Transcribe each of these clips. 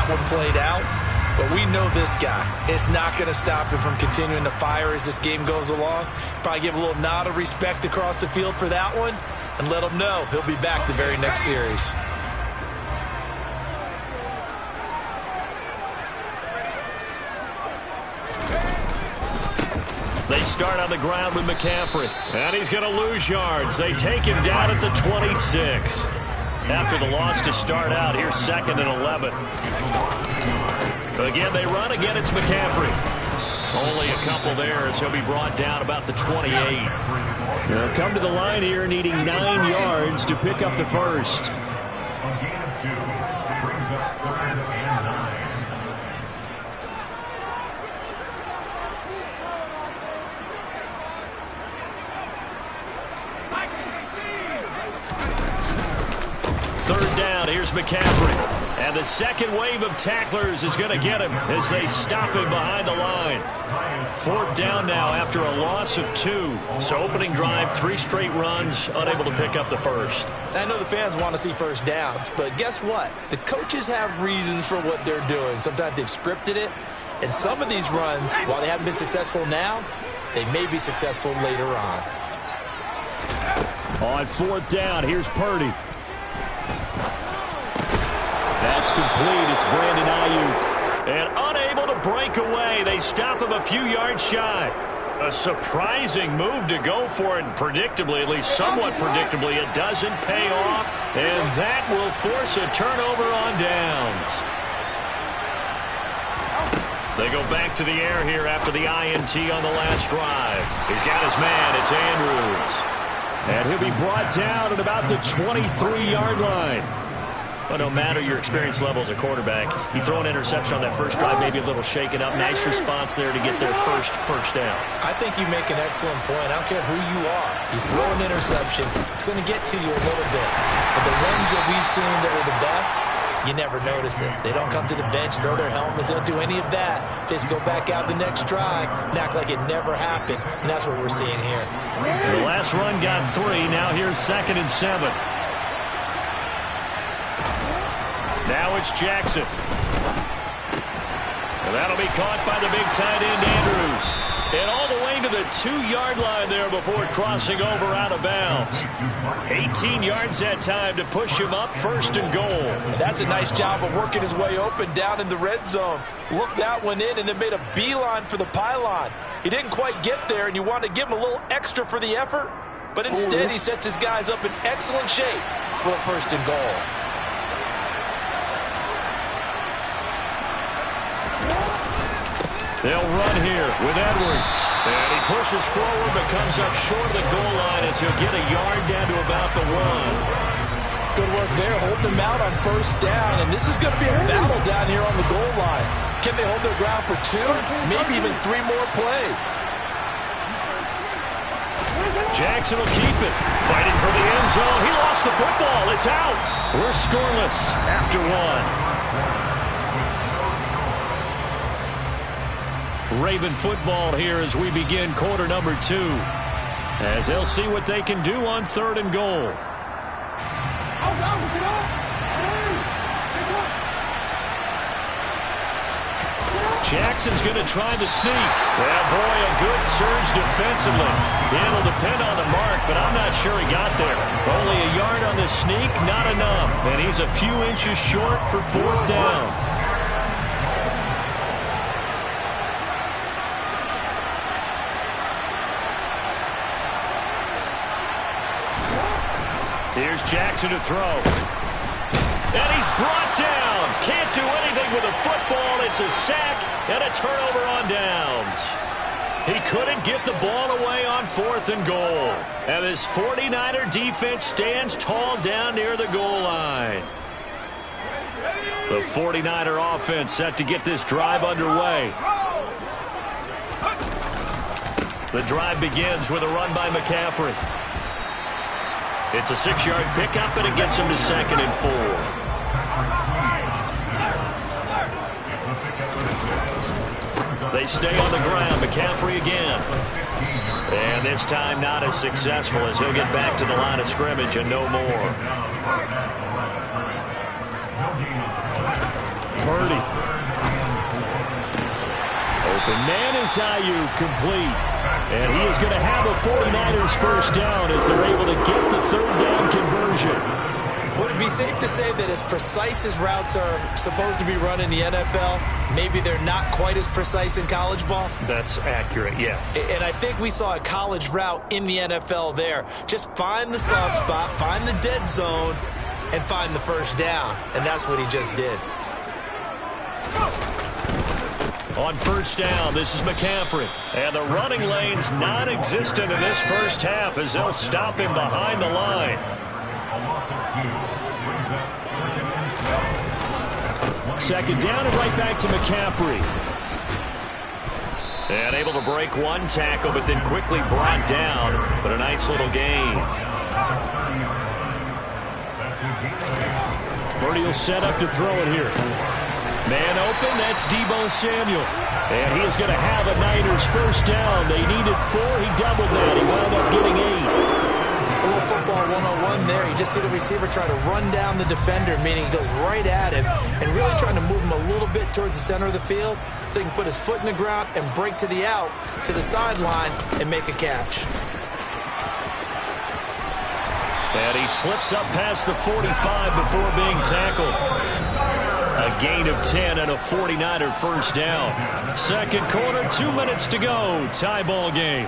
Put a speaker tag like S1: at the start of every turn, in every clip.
S1: that one played out. But we know this guy. It's not going to stop him from continuing to fire as this game goes along. Probably give a little nod of respect across the field for that one and let him know he'll be back the very next series.
S2: They start on the ground with McCaffrey. And he's going to lose yards. They take him down at the 26. After the loss to start out, here's 2nd and 11. Again, they run. Again, it's McCaffrey. Only a couple there as he'll be brought down about the 28. They'll come to the line here needing 9 yards to pick up the first. Third down, here's McCaffrey. And the second wave of tacklers is going to get him as they stop him behind the line. 4th down now after a loss of 2. So opening drive, 3 straight runs, unable to pick up the first.
S1: I know the fans want to see first downs, but guess what? The coaches have reasons for what they're doing. Sometimes they've scripted it, and some of these runs, while they haven't been successful now, they may be successful later on.
S2: On 4th down, here's Purdy. That's complete. It's Brandon Ayuk. And unable to break away. They stop him a few yards shy. A surprising move to go for it. And predictably, at least somewhat predictably, it doesn't pay off. And that will force a turnover on downs. They go back to the air here after the INT on the last drive. He's got his man. It's Andrews. And he'll be brought down at about the 23-yard line. But no matter your experience level as a quarterback, you throw an interception on that first drive, maybe a little shaken up. Nice response there to get their first down.
S1: I think you make an excellent point. I don't care who you are. You throw an interception, it's going to get to you a little bit. But the ones that we've seen that are the best, you never notice it. They don't come to the bench, throw their helmets. They don't do any of that. They just go back out the next drive and act like it never happened. And that's what we're seeing here.
S2: The last run got 3. Now here's 2nd and 7. Now it's Jackson. And that'll be caught by the big tight end, Andrews. And all the way to the 2-yard line there before crossing over out of bounds. 18 yards that time to push him up 1st and goal.
S1: That's a nice job of working his way open down in the red zone. Looked that one in and then made a beeline for the pylon. He didn't quite get there, and you want to give him a little extra for the effort. But instead, he sets his guys up in excellent shape for a 1st and goal.
S2: They'll run here with Edwards. And he pushes forward but comes up short of the goal line as he'll get a yard down to about the 1.
S1: Good work there, holding them out on 1st down. And this is going to be a battle down here on the goal line. Can they hold their ground for 2, maybe even 3 more plays?
S2: Jackson will keep it. Fighting for the end zone. He lost the football. It's out. We're scoreless after 1. Raven football here as we begin quarter number 2. As they'll see what they can do on 3rd and goal. Jackson's going to try the sneak. Yeah, boy, a good surge defensively. It'll depend on the mark, but I'm not sure he got there. Only a yard on the sneak, not enough. And he's a few inches short for 4th down. Here's Jackson to throw. And he's brought down. Can't do anything with a football. It's a sack and a turnover on downs. He couldn't get the ball away on 4th and goal. And this 49er defense stands tall down near the goal line. The 49er offense set to get this drive underway. The drive begins with a run by McCaffrey. It's a 6-yard pickup, and it gets him to 2nd and 4. They stay on the ground. McCaffrey again. And this time not as successful as he'll get back to the line of scrimmage and no more. Purdy. Open man is Ayuk, complete. And he is going to have a 49ers first down as they're able to get the third down conversion.
S1: Would it be safe to say that as precise as routes are supposed to be run in the NFL, maybe they're not quite as precise in college ball?
S2: That's accurate, yeah.
S1: And I think we saw a college route in the NFL there. Just find the soft spot, find the dead zone, and find the first down. And that's what he just did.
S2: On first down, this is McCaffrey. And the running lane's non-existent in this first half as they'll stop him behind the line. Second down and right back to McCaffrey. And able to break one tackle, but then quickly brought down. But a nice little gain. Purdy will set up to throw it here. Man open, that's Deebo Samuel. And he is going to have a Niners first down. They needed 4, he doubled that. He wound up getting 8.
S1: A little football 101 there. You just see the receiver try to run down the defender, meaning he goes right at him and really trying to move him a little bit towards the center of the field so he can put his foot in the ground and break to the out, to the sideline, and make a catch.
S2: And he slips up past the 45 before being tackled. A gain of 10 and a 49er first down. Second quarter, 2 minutes to go. Tie ball game.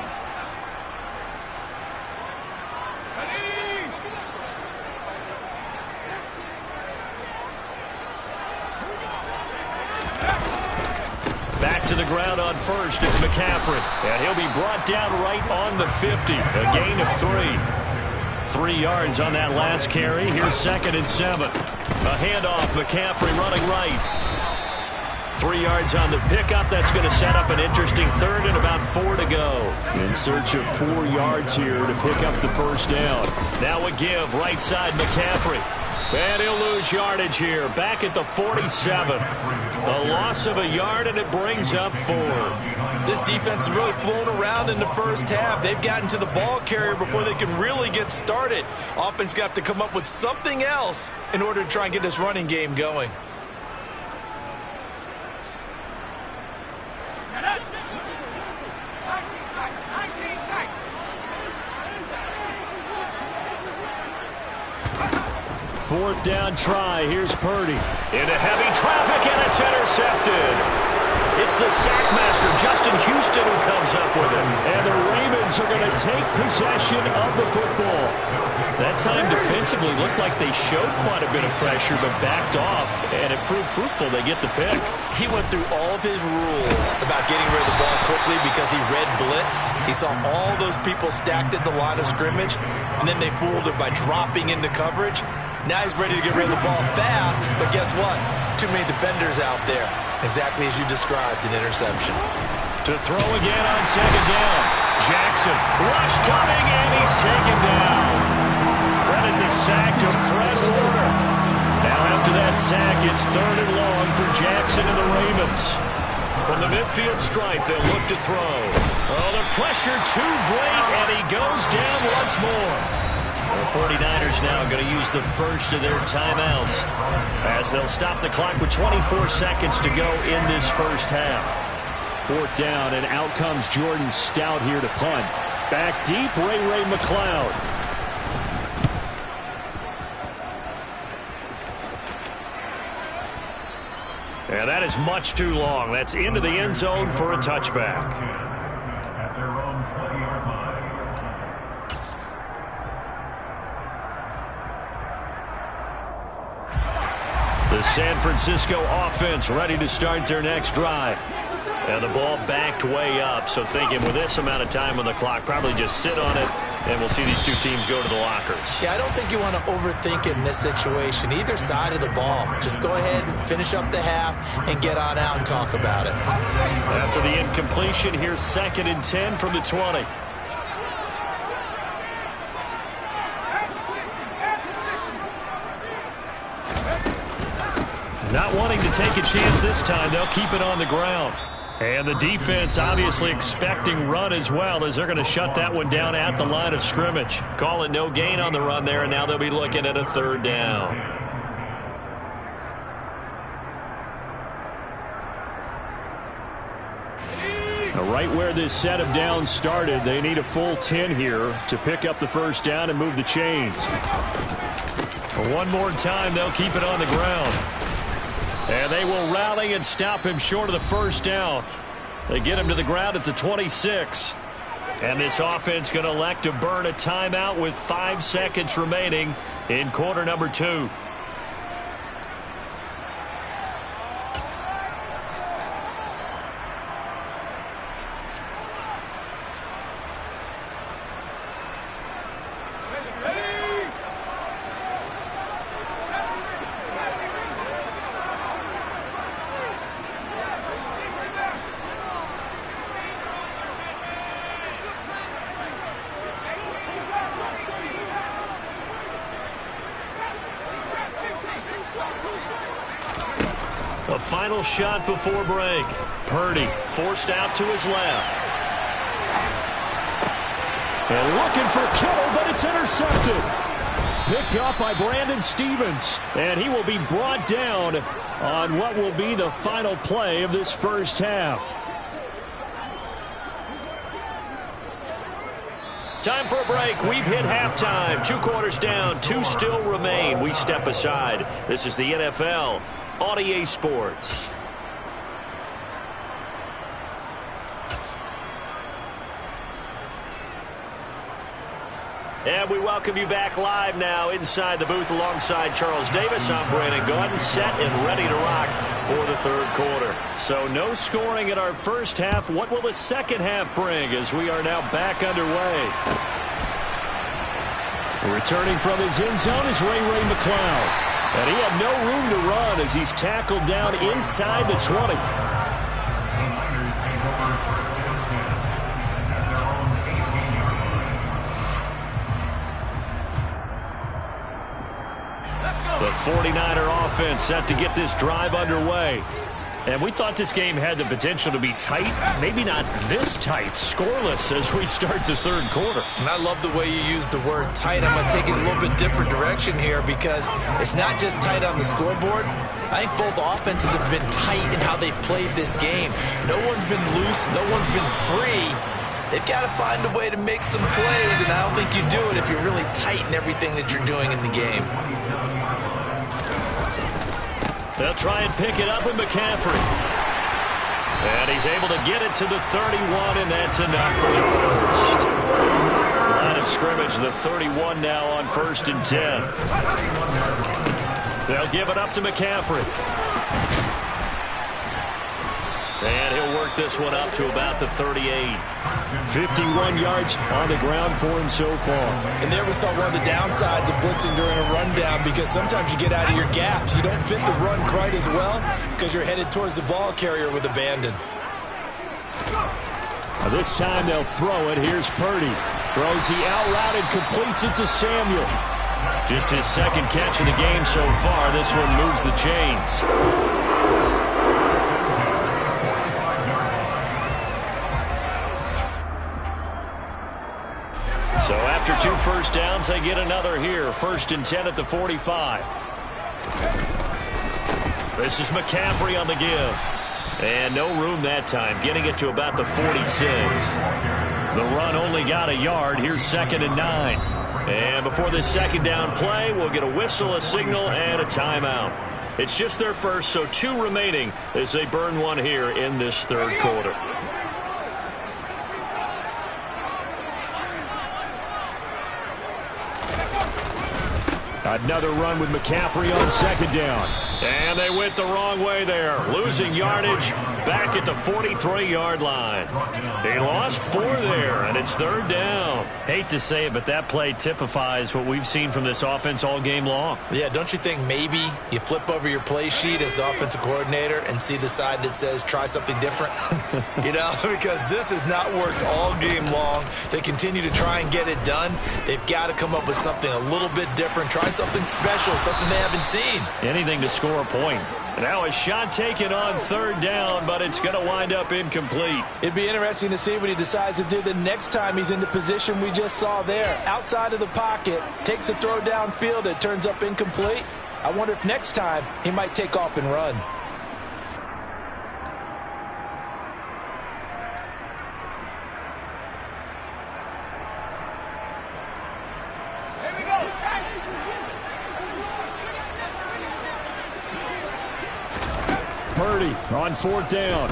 S2: Back to the ground on first. It's McCaffrey. And he'll be brought down right on the 50. A gain of 3. 3 yards on that last carry. Here's 2nd and 7. A handoff, McCaffrey running right. 3 yards on the pickup. That's going to set up an interesting third and about 4 to go. In search of 4 yards here to pick up the first down. Now a give, right side McCaffrey. And he'll lose yardage here. Back at the 47. A loss of a yard, and it brings up 4.
S1: This defense has really flown around in the first half. They've gotten to the ball carrier before they can really get started. Offense got to come up with something else in order to try and get this running game going.
S2: Fourth down try. Here's Purdy. Into heavy traffic, and it's intercepted. It's the sackmaster, Justin Houston, who comes up with it. And the Ravens are going to take possession of the football. That time defensively looked like they showed quite a bit of pressure, but backed off, and it proved fruitful. They get the pick.
S1: He went through all of his rules about getting rid of the ball quickly because he read blitz. He saw all those people stacked at the line of scrimmage, and then they fooled him by dropping into coverage. Now he's ready to get rid of the ball fast, but guess what? Too many defenders out there. Exactly as you described, an interception.
S2: To throw again on second down. Jackson, rush coming, and he's taken down. Credit the sack to Fred Warner. Now after that sack, it's 3rd and long for Jackson and the Ravens. From the midfield stripe, they'll look to throw. Oh, the pressure too great, and he goes down once more. The 49ers now going to use the first of their timeouts as they'll stop the clock with 24 seconds to go in this first half. 4th down, and out comes Jordan Stout here to punt. Back deep, Ray McLeod. And that is much too long. That's into the end zone for a touchback. The San Francisco offense ready to start their next drive. And the ball backed way up, so thinking with this amount of time on the clock, probably just sit on it, and we'll see these two teams go to the lockers.
S1: Yeah, I don't think you want to overthink it in this situation. Either side of the ball. Just go ahead and finish up the half and get on out and talk about it.
S2: After the incompletion, here's 2nd and 10 from the 20. Not wanting to take a chance this time, they'll keep it on the ground. And the defense obviously expecting run as well, as they're going to shut that one down at the line of scrimmage. Call it no gain on the run there, and now they'll be looking at a 3rd down. Right where this set of downs started, they need a full 10 here to pick up the first down and move the chains. One more time, they'll keep it on the ground. And they will rally and stop him short of the first down. They get him to the ground at the 26. And this offense going to elect to burn a timeout with 5 seconds remaining in quarter number 2. A final shot before break. Purdy forced out to his left. And looking for Kittle, but it's intercepted. Picked up by Brandon Stevens. And he will be brought down on what will be the final play of this first half. Time for a break. We've hit halftime. 2 quarters down. 2 still remain. We step aside. This is the NFL on EA Sports. And we welcome you back live now inside the booth alongside Charles Davis. I'm Brandon Gaudin, set and ready to rock for the third quarter. So no scoring in our first half. What will the second half bring as we are now back underway? Returning from his end zone is Ray McCloud. And he had no room to run as he's tackled down inside the 20. The 49er offense set to get this drive underway. And we thought this game had the potential to be tight, maybe not this tight, scoreless as we start the third quarter.
S1: And I love the way you use the word tight. I'm going to take it a little bit different direction here because it's not just tight on the scoreboard. I think both offenses have been tight in how they've played this game. No one's been loose. No one's been free. They've got to find a way to make some plays, and I don't think you do it if you're really tight in everything that you're doing in the game.
S2: They'll try and pick it up with McCaffrey. And he's able to get it to the 31, and that's enough for the first. Line of scrimmage, the 31 now on 1st and 10. They'll give it up to McCaffrey. And he'll work this one up to about the 38. 51 yards on the ground for him so far.
S1: And there we saw one of the downsides of blitzing during a rundown because sometimes you get out of your gaps. You don't fit the run quite as well because you're headed towards the ball carrier with abandon.
S2: Now this time they'll throw it. Here's Purdy. Throws the out route and completes it to Samuel. Just his second catch of the game so far. This one moves the chains. So after 2 first downs, they get another here. 1st and 10 at the 45. This is McCaffrey on the give. And no room that time, getting it to about the 46. The run only got a yard. Here's 2nd and 9. And before this second down play, we'll get a whistle, a signal, and a timeout. It's just their first, so 2 remaining as they burn one here in this third quarter. Another run with McCaffrey on 2nd down. And they went the wrong way there. Losing yardage back at the 43-yard line. They lost 4 there, and it's 3rd down. Hate to say it, but that play typifies what we've seen from this offense all game long.
S1: Yeah, don't you think maybe you flip over your play sheet as the offensive coordinator and see the side that says try something different? You know, because this has not worked all game long. They continue to try and get it done. They've got to come up with something a little bit different. Try something special, something they haven't seen.
S2: Anything to score a point. Now a shot taken on 3rd down, but it's going to wind up incomplete.
S1: It'd be interesting to see what he decides to do the next time he's in the position we just saw there. Outside of the pocket, takes a throw downfield, it turns up incomplete. I wonder if next time he might take off and run.
S2: Purdy on 4th down.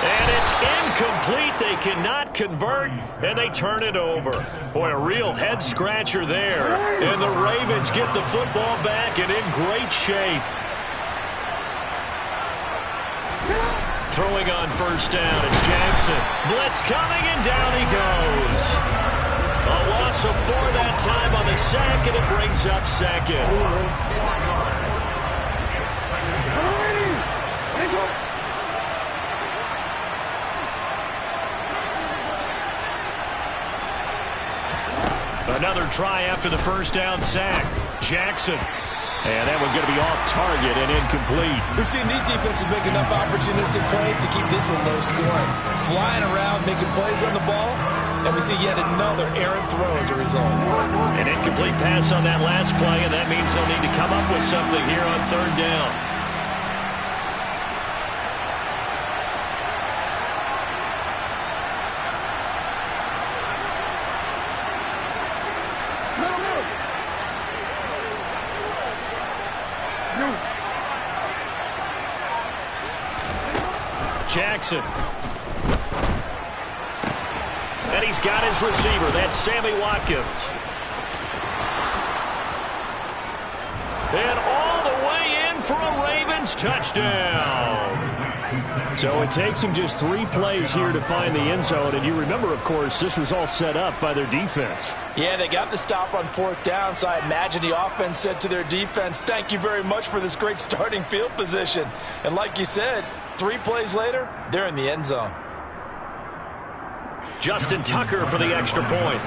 S2: And it's incomplete. They cannot convert, and they turn it over. Boy, a real head-scratcher there. And the Ravens get the football back and in great shape. Throwing on 1st down, it's Jackson. Blitz coming, and down he goes. A loss of 4 that time on the sack, and it brings up 2nd. Another try after the 1st down sack. Jackson. And that one going to be off target and incomplete.
S1: We've seen these defenses make enough opportunistic plays to keep this one low scoring. Flying around, making plays on the ball, and we see yet another errant throw as a result.
S2: An incomplete pass on that last play, and that means they'll need to come up with something here on 3rd down. Jackson. And he's got his receiver. That's Sammy Watkins. And all the way in for a Ravens touchdown. So it takes them just 3 plays here to find the end zone. And you remember, of course, this was all set up by their defense.
S1: Yeah, they got the stop on 4th down, so I imagine the offense said to their defense, thank you very much for this great starting field position. And like you said, 3 plays later, they're in the end zone.
S2: Justin Tucker for the extra point.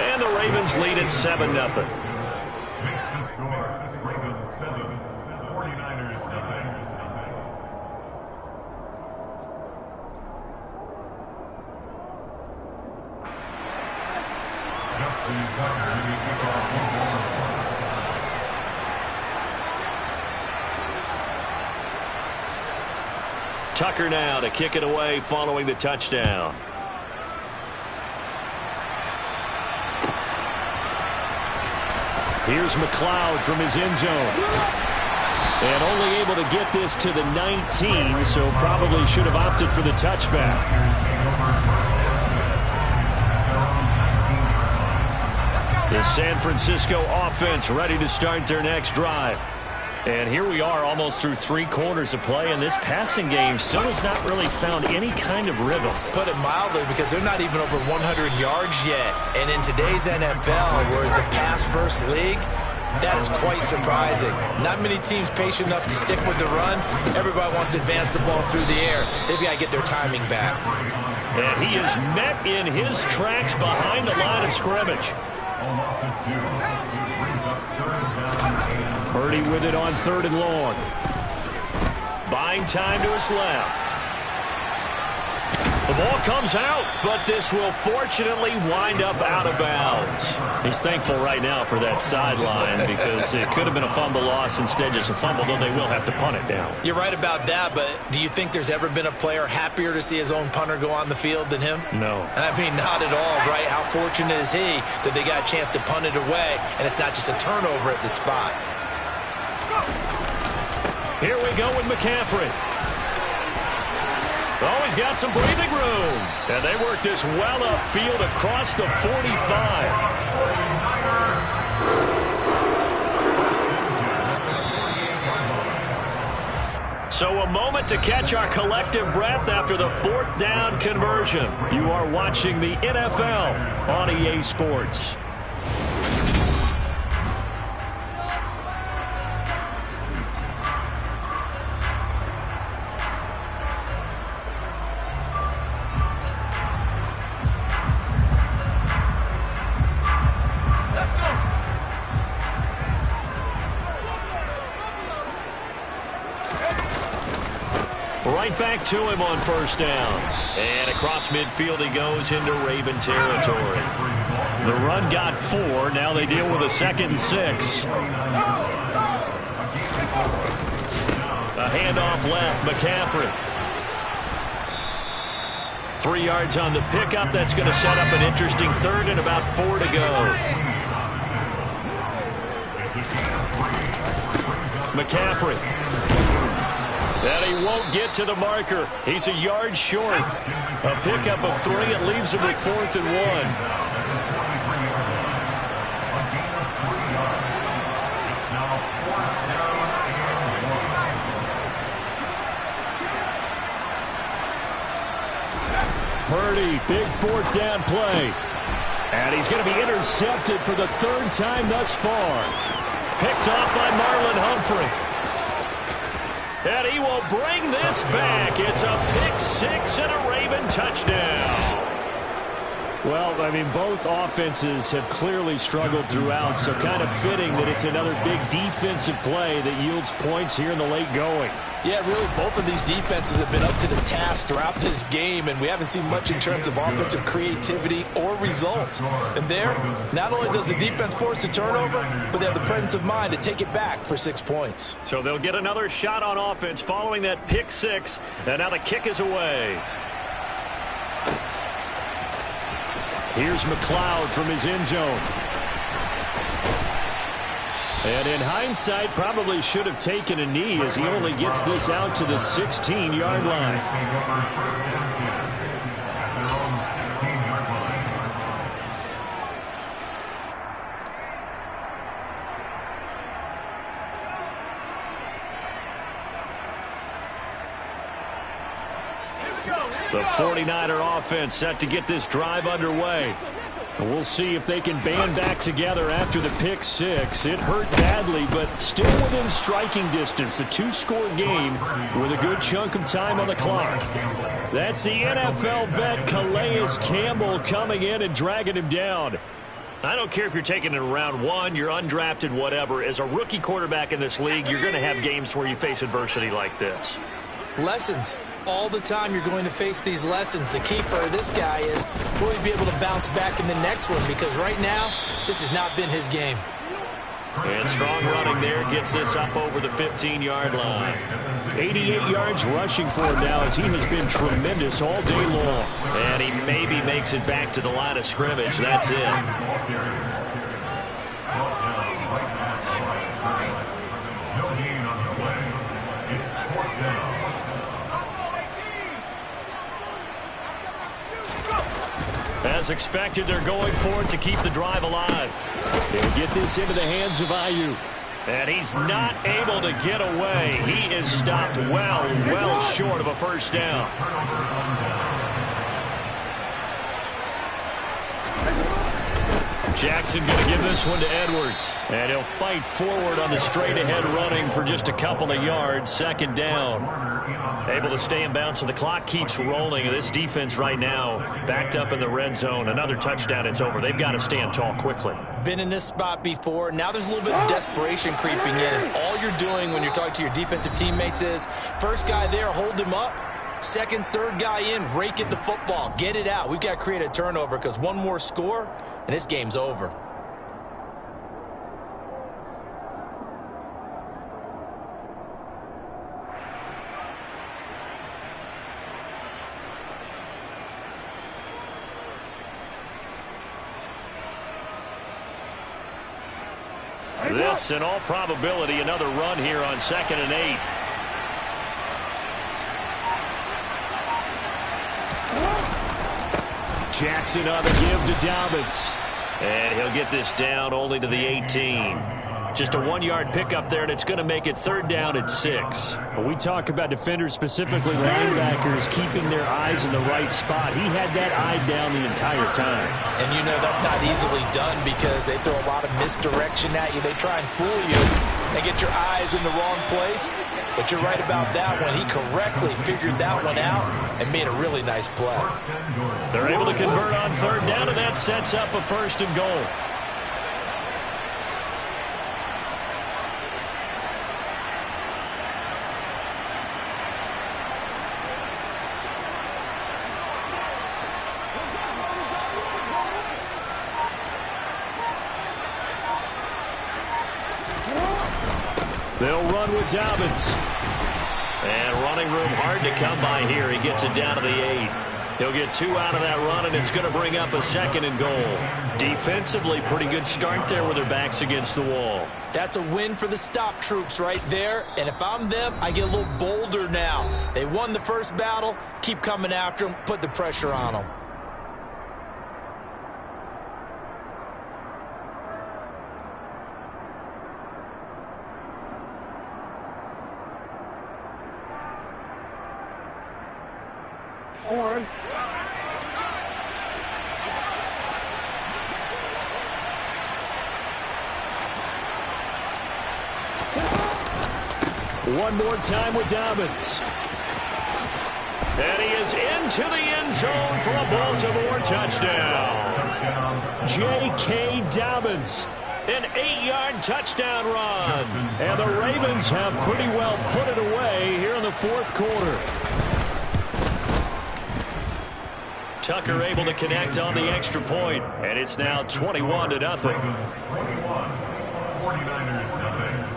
S2: And the Ravens lead at 7-0. Tucker now to kick it away following the touchdown. Here's McLeod from his end zone. And only able to get this to the 19, so probably should have opted for the touchback. The San Francisco offense ready to start their next drive. And here we are almost through 3 quarters of play, and this passing game still has not really found any kind of rhythm.
S1: Put it mildly, because they're not even over 100 yards yet. And in today's NFL, where it's a pass-first league, that is quite surprising. Not many teams patient enough to stick with the run. Everybody wants to advance the ball through the air. They've got to get their timing back.
S2: And he is met in his tracks behind the line of scrimmage. Purdy with it on 3rd and long. Buying time to his left. The ball comes out, but this will fortunately wind up out of bounds. He's thankful right now for that sideline because it could have been a fumble loss, instead just a fumble, though they will have to punt it down.
S1: You're right about that, but do you think there's ever been a player happier to see his own punter go on the field than him?
S2: No.
S1: I mean, not at all, right? How fortunate is he that they got a chance to punt it away, and it's not just a turnover at the spot.
S2: Here we go with McCaffrey. Oh, he's got some breathing room. And they work this well upfield across the 45. So a moment to catch our collective breath after the 4th down conversion. You are watching the NFL on EA Sports. Right back to him on 1st down. And across midfield he goes into Raven territory. The run got 4. Now they deal with a 2nd and 6. A handoff left. McCaffrey. 3 yards on the pickup. That's going to set up an interesting third and about 4 to go. McCaffrey. And he won't get to the marker. He's a yard short. A pickup of 3. It leaves him with 4th and 1. Purdy, big 4th down play. And he's going to be intercepted for the 3rd time thus far. Picked off by Marlon Humphrey. And he will bring this back. It's a pick 6 and a Raven touchdown. Well, I mean, both offenses have clearly struggled throughout, so kind of fitting that it's another big defensive play that yields points here in the late going.
S1: Yeah, really, both of these defenses have been up to the task throughout this game, and we haven't seen much in terms of offensive creativity or results. And there, not only does the defense force a turnover, but they have the presence of mind to take it back for 6 points.
S2: So they'll get another shot on offense following that pick 6, and now the kick is away. Here's McLeod from his end zone. And in hindsight, probably should have taken a knee as he only gets this out to the 16-yard line. The 49er offense set to get this drive underway. And we'll see if they can band back together after the pick 6. It hurt badly, but still within striking distance. A 2-score game with a good chunk of time on the clock. That's the NFL vet Calais Campbell coming in and dragging him down. I don't care if you're taking it in round 1, you're undrafted, whatever. As a rookie quarterback in this league, you're going to have games where you face adversity like this.
S1: Lessons. All the time you're going to face these lessons. The key for this guy is, will he be able to bounce back in the next one? Because right now, this has not been his game.
S2: And strong running there gets this up over the 15-yard line. 88 yards rushing for him now as he has been tremendous all day long. And he maybe makes it back to the line of scrimmage. That's it. As expected, they're going for it to keep the drive alive. They'll get this into the hands of Ayuk. And he's not able to get away. He is stopped well short of a first down. Jackson going to give this one to Edwards. And he'll fight forward on the straight-ahead running for just a couple of yards. 2nd down. Able to stay in bounds, so the clock keeps rolling. This defense right now backed up in the red zone. Another touchdown, it's over. They've got to stand tall quickly.
S1: Been in this spot before. Now there's a little bit of desperation creeping in. And all you're doing when you're talking to your defensive teammates is, first guy there, hold him up. Second, third guy in, rake at the football. Get it out. We've got to create a turnover because one more score, and this game's over.
S2: This, in all probability, another run here on 2nd and 8. Jackson on the give to Dobbins. And he'll get this down only to the 18. Just a 1-yard pickup there, and it's going to make it 3rd down at 6.
S3: When we talk about defenders, specifically linebackers, keeping their eyes in the right spot, he had that eye down the entire time.
S1: And you know that's not easily done because they throw a lot of misdirection at you. They try and fool you and get your eyes in the wrong place. But you're right about that one. He correctly figured that one out and made a really nice play.
S2: They're able to convert on 3rd down, and that sets up a 1st and goal. They'll run with Dobbins. And running room hard to come by here. He gets it down to the 8. He'll get 2 out of that run, and it's going to bring up a 2nd and goal. Defensively, pretty good start there with their backs against the wall.
S1: That's a win for the stop troops right there. And if I'm them, I get a little bolder now. They won the first battle. Keep coming after them. Put the pressure on them.
S2: One more time with Dobbins. And he is into the end zone for a Baltimore touchdown. J.K. Dobbins, an 8-yard touchdown run. And the Ravens have pretty well put it away here in the 4th quarter. Tucker able to connect on the extra point, and it's now 21-0.
S4: 49ers nothing.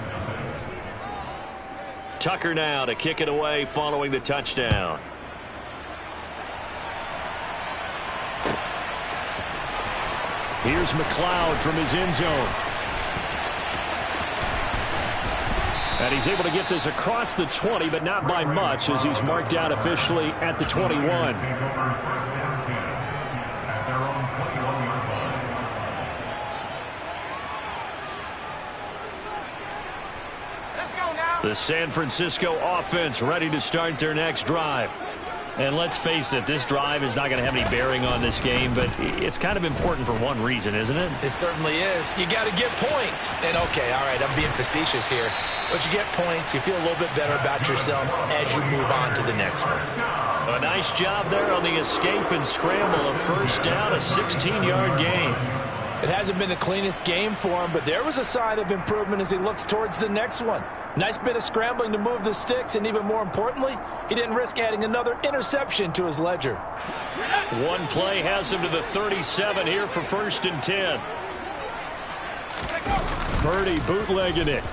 S2: Tucker now to kick it away following the touchdown. Here's McLeod from his end zone. And he's able to get this across the 20, but not by much, as he's marked out officially at the 21. The San Francisco offense ready to start their next drive.
S3: And let's face it, this drive is not going to have any bearing on this game, but it's kind of important for one reason, isn't it?
S1: It certainly is. You got to get points. And, okay, all right, I'm being facetious here. But you get points, you feel a little bit better about yourself as you move on to the next one.
S2: A nice job there on the escape and scramble. A first down, a 16-yard gain.
S1: It hasn't been the cleanest game for him, but there was a sign of improvement as he looks towards the next one. Nice bit of scrambling to move the sticks, and even more importantly, he didn't risk adding another interception to his ledger.
S2: One play has him to the 37 here for 1st and 10. Purdy bootlegging it.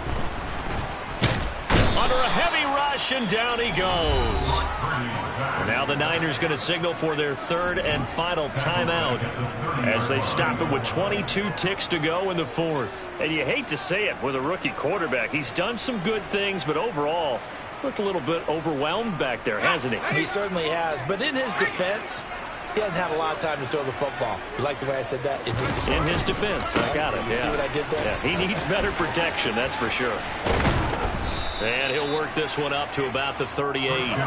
S2: Under a heavy rush, and down he goes. Now the Niners going to signal for their 3rd and final timeout as they stop it with 22 ticks to go in the 4th.
S3: And you hate to say it with a rookie quarterback. He's done some good things, but overall looked a little bit overwhelmed back there, hasn't he?
S1: He certainly has, but in his defense, he hasn't had a lot of time to throw the football. You like the way I said that? In his defense.
S2: In his defense. I got it.
S1: You see what I did there?
S2: Yeah, he needs better protection, that's for sure. And he'll work this one up to about the 38.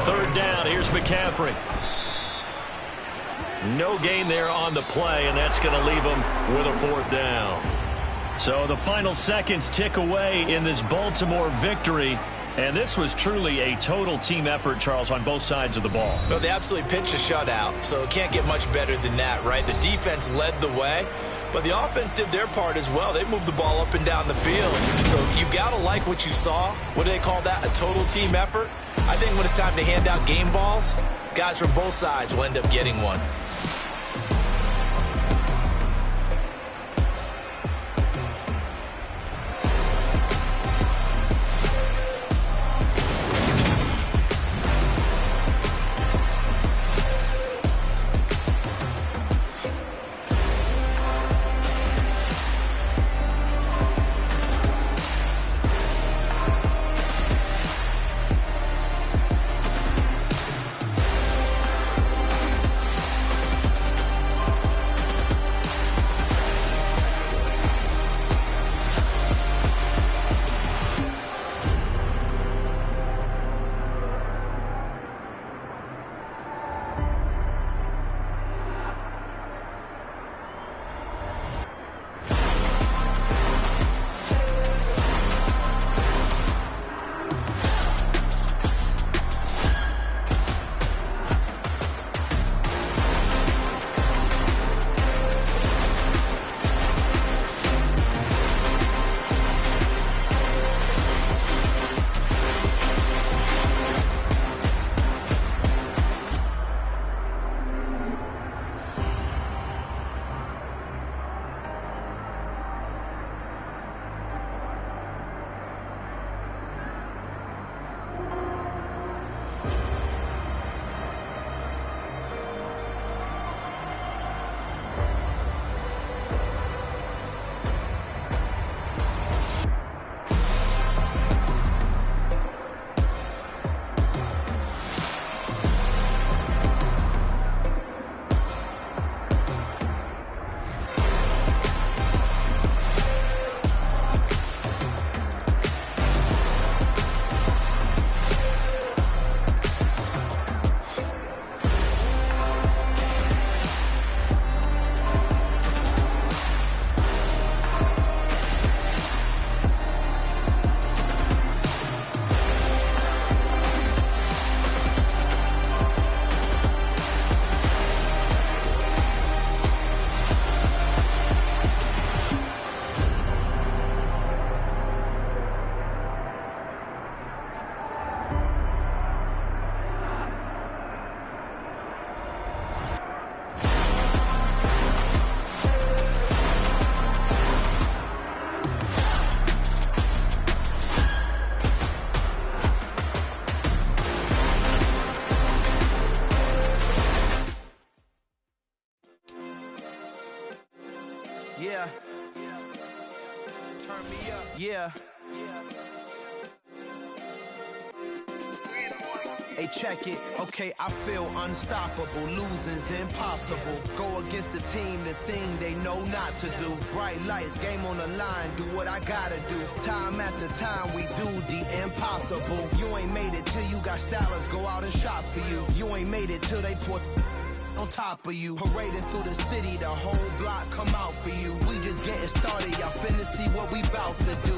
S2: 3rd down, here's McCaffrey. No gain there on the play, and that's going to leave him with a 4th down. So the final seconds tick away in this Baltimore victory. And this was truly a total team effort, Charles, on both sides of the ball.
S1: Well, they absolutely pitched a shutout, so it can't get much better than that, right? The defense led the way, but the offense did their part as well. They moved the ball up and down the field. So you got to like what you saw. What do they call that? A total team effort? I think when it's time to hand out game balls, guys from both sides will end up getting one.
S5: Yeah. Turn me up. Yeah. Hey, check it. Okay, I feel unstoppable. Losing's impossible. Go against the team, the thing they know not to do. Bright lights, game on the line. Do what I gotta do. Time after time, we do the impossible. You ain't made it till you got stylists go out and shop for you. You ain't made it till they put on top of you. Parading through the city, the whole block come out for you. We just getting started, y'all finna see what we bout to do.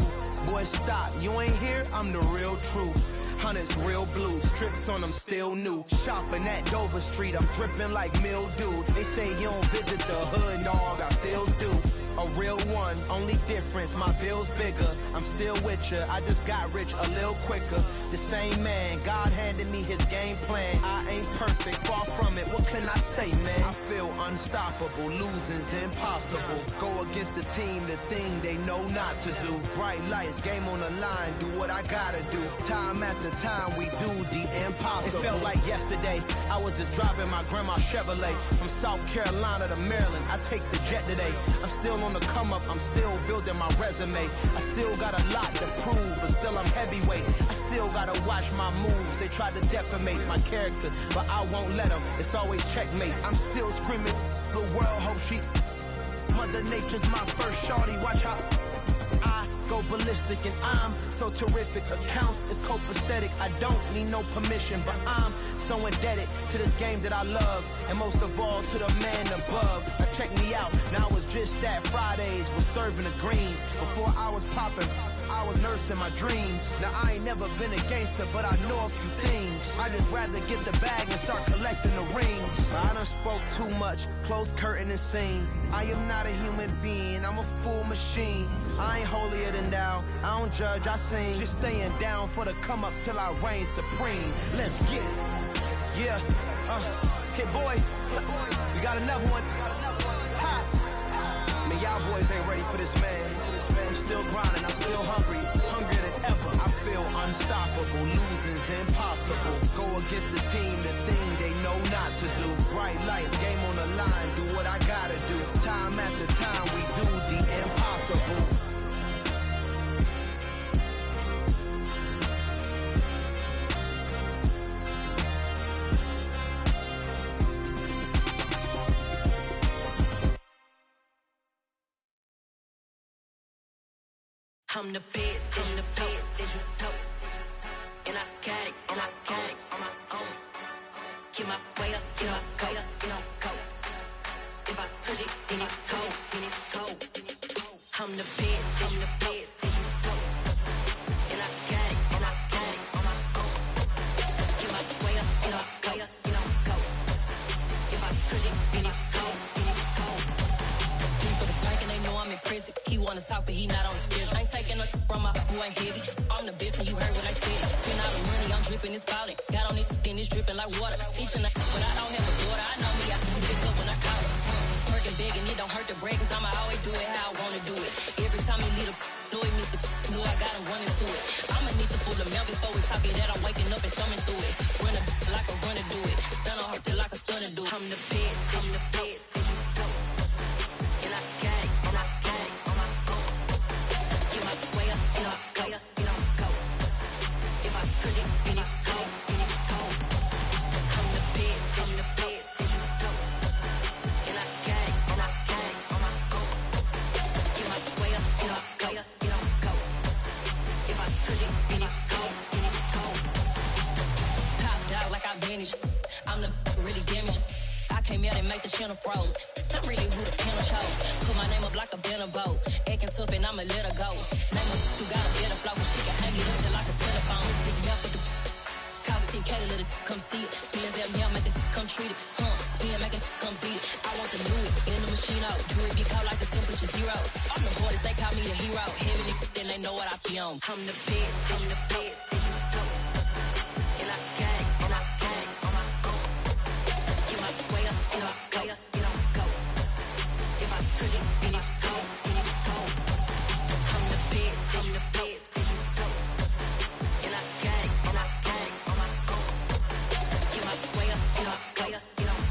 S5: Boy, stop, you ain't here, I'm the real truth. Hunters, real blues, strips on them still new. Shopping at Dover Street, I'm dripping like mildew. They say you don't visit the hood, dog, I still do. A real one, only difference, my bill's bigger. I'm still with ya, I just got rich a little quicker. The same man, God handed me his game plan. I ain't perfect, far from it, what can I say, man? I feel unstoppable, losing's impossible. Go against the team, the thing they know not to do. Bright lights, game on the line, do what I gotta do. Time after time, we do the impossible. It felt like yesterday, I was just driving my grandma's Chevrolet. From South Carolina to Maryland, I take the jet today. I'm still on the come up, I'm still building my resume. I still got a lot to prove, but still I'm heavyweight. I still gotta watch my moves. They try to defamate my character, but I won't let them. It's always checkmate. I'm still screaming, the world hope she. Mother Nature's my first shorty, watch how I go ballistic and I'm so terrific. Accounts is copacetic, I don't need no permission, but I'm so indebted to this game that I love, and most of all to the man above. Now check me out, now it's just that Fridays was serving the greens. Before I was popping, I was nursing my dreams. Now I ain't never been a gangster, but I know a few things. I just rather get the bag and start collecting the rings. I done spoke too much, close curtain and scene. I am not a human being, I'm a full machine. I ain't holier than thou, I don't judge, I sing. Just staying down for the come up till I reign supreme. Let's get it. Yeah, hit boy, we got another one. Ha! Man, y'all boys ain't ready for this, man. I'm still grinding, I'm still hungry, hungrier than ever. I feel unstoppable, losing's impossible. Go against the team, the thing they know not to do. Bright lights, game on the line, do what I gotta do. Time after time, we do the impossible.
S6: I'm the best, and the best, and you know. And I got it, on my own. Get my way up, get my go, go. If I touch it, then it's cold, I'm the best, and the best, and you know. And I got it, on my own. Get my way up, get my go, If I touch it, then it's cold, For the bank and they know I'm in prison. He wanna talk, but he not on the schedule. I ain't taking a from my boy ain't heavy. I'm the best and you heard what I said. Spend all the money, I'm dripping, it's falling. Got on it, then it's dripping like water. Teaching her, but I don't have a daughter. I know me, I can pick up when I call it. Working big and it don't hurt the break, cause I'ma always do it how I wanna do it. Every time he lead a know it, Mr. Know I got him running to it. I'ma need to pull the mail before we talk it that I'm waking up and thumbing through it. Run a like a runner do it. Stun on her till like a stunner do it. I'm the best, and the best, and you know. And I got it, on my own. Get my way up, and I go, If I touch it, then it's cold, I'm the best, and the best, and you know. And I got it, on my own. Get my way up, and I go, If I touch it, then it's cold, Top dog like I manage, I'm the really damaged. I came out and make the channel froze. I'm really who the panel chose. Put my name up like a banner boat. Acting tough and I'ma let her go. Name her who got a better flow, but she can hang it up just like a telephone. Stick me up with the cost 10K to let it come see it. Being that me, I make it come treat it. Spin, make it come beat it. I want the new it in the machine out. Jewelry be cold like the temperature 0. I'm the hardest, they call me the hero. Heaven it, then they know what I be on. I'm the best, and the best, and you know. And I got it, on my own. Get my way up, and I go, If I touch it, then it's cold, I'm the best, and the best, and you know. And I got it, on my own. Get my way up, and I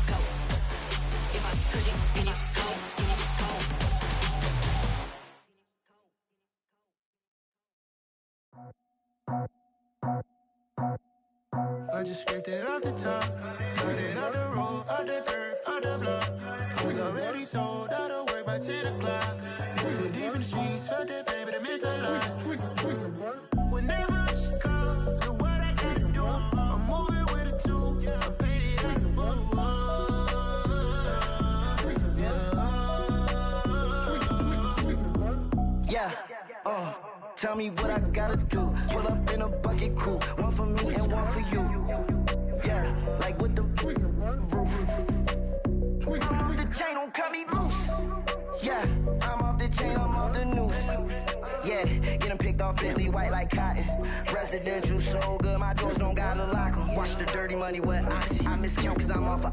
S6: go, If I touch it, then it's cold,
S5: I just scraped it off the top. Cut it out the road, out the curve, out the block. I was already sold, out of work by 10 o'clock. Too deep in the streets, felt that baby, the mental lie. Whenever she calls, do what I gotta do. I'm moving with a two. I paid it out the full. Yeah. Tell me what I gotta do. Pull up in a bucket crew. One for me and one for you. Yeah, like with the roof. I'm off the chain, don't cut me loose. Yeah, I'm off the chain, I'm off the noose. Yeah, get them picked off Bentley, white like cotton. Residential so good, my doors don't gotta lock them. Watch the dirty money with oxy. I miscount cause I'm off a...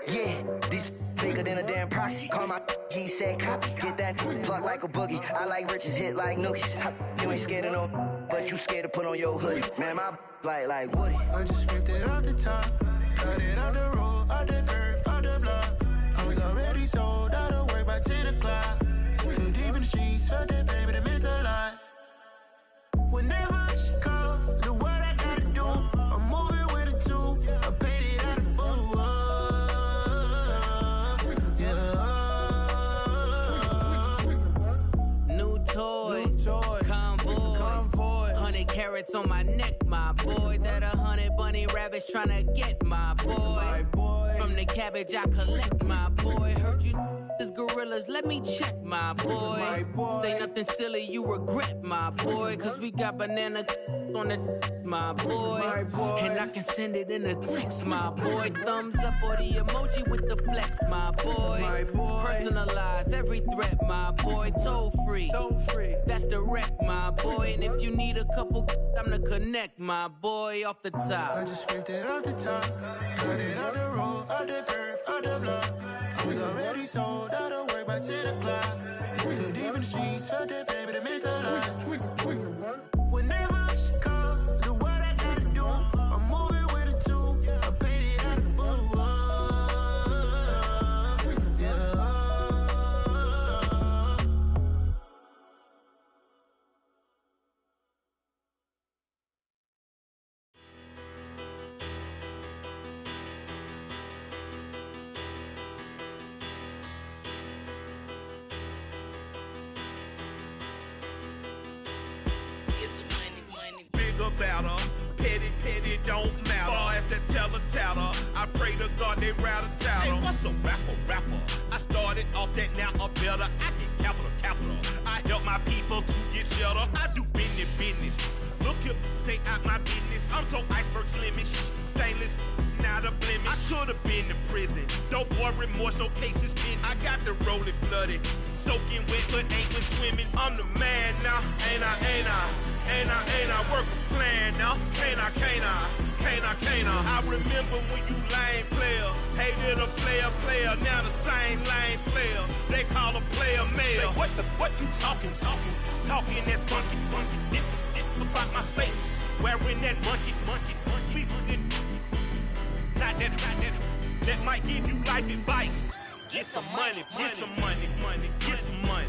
S5: Yeah, these bigger than a damn proxy. Call my he said copy. Get that plug like a boogie. I like riches, hit like nookies. You ain't scared of no, but you scared to put on your hoodie. Man, my like Woody. I just scraped it off the top. Cut it out the road, out the curve, out the block. I was already sold, out of work by 10 o'clock. Too deep in the streets, felt that baby, the mental lie. Whenever she calls, do what I gotta do. I'm moving with a two. I paid it out of full.
S7: Toys, convoy, 100 carats on my neck, my boy. That 100 bunny rabbits tryna get my boy. From the cabbage I collect, my boy. Heard you is gorillas, let me check, my boy. Say nothing silly, you regret, my boy. Cause we got banana on the my boy. And I can send it in a text, my boy. Thumbs up or the emoji with the flex, my boy. Personalize every threat, my boy. Toll free. That's direct, my boy. And if you need a couple, I'm to connect, my boy, off the top.
S5: I just scraped it off the top. Cut it out the road, out the curve, out the block. I was already sold, out of work by 10 o'clock. Too deep in the streets, felt that baby, the mental lie. Whenever she calls, do what I gotta do. I'm moving with a two. I paid it out of full.
S8: Better, petty don't matter. Far as the teller, I pray to God they rattle tattle. Hey, what's a rapper? I started off that, now I'm better. I get capital. I help my people to get cheddar. I do business. Look here, stay out my business. I'm so iceberg slimish, stainless, not a blemish. I should've been to prison. Don't boy remorse, no cases pinned. I got the rolling flooded, soaking wet, but ain't been swimming. I'm the man now, ain't I? Work a plan now, can't I? I remember when you lame player, hated a player, now the same lame player. They call a player mayor. Say, what you talking that funky, about my face, wearing that monkey. Not that might give you life advice. Get some money, get some money, get some money.